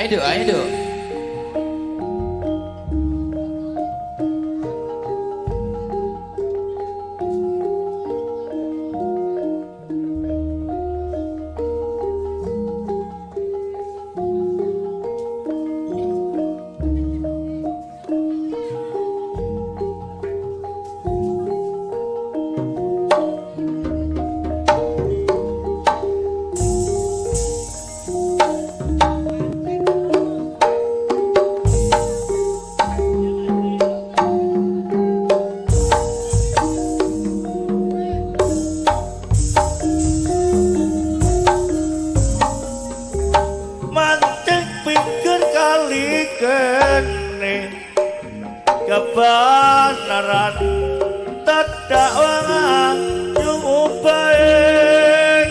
ayo duk. Kebenaran tidak wangan yang baik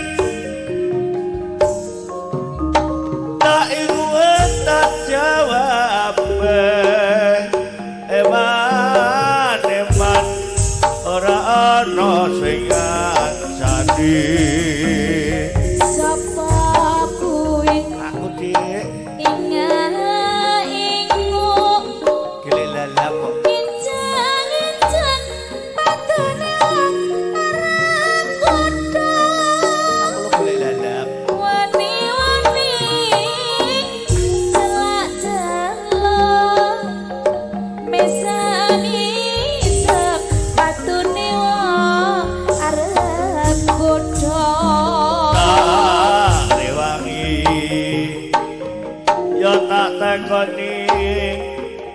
tak ingin tak jawab eman ora ana sing ngancani sapa kuwi aku dik ingat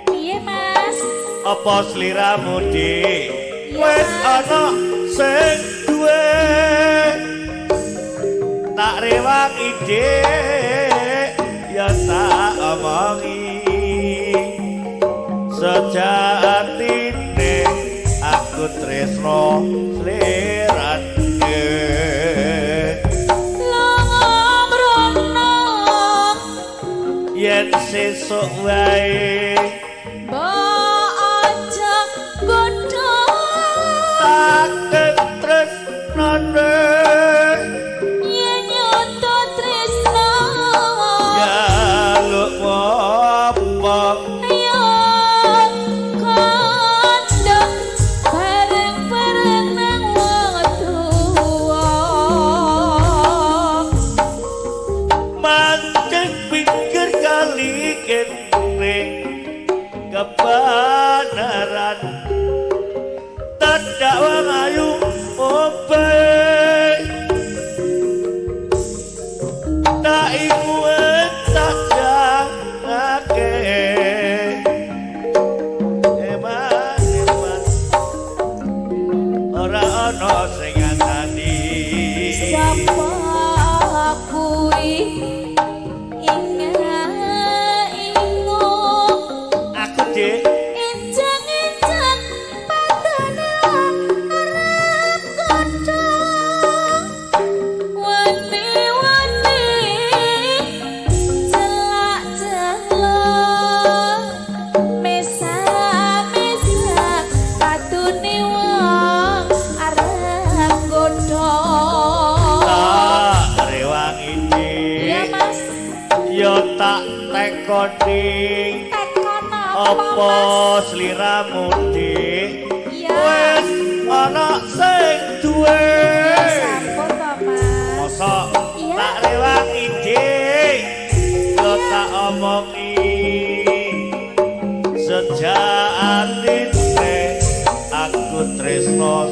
piye Mas apa sliramu dik wis ana sing duwe tak rewangi dik ya tak omongi sejatine aku tresno slirane yen sesuk wae mbok aja godho tak tresnane yen nyoto tresno jaluk apa yo kondo bareng-bareng nang wong tuwa mancing pikir kali kene kebenaran tidak wangayu obai tak ingin tak jangake eman ora ana sing ngandani sapa kuwi aku dik enjang-enjang padane arep godho wani-wani celak-celak mesa-mesa patune wong arep godho tak rewangi ya dik Mas yo tak tekoni tekon apa sliramu dik ya wis ana sing duwe sampun to Mas mosok Iya. tak rewangi dik yo tak omongi sejak atine aku tresno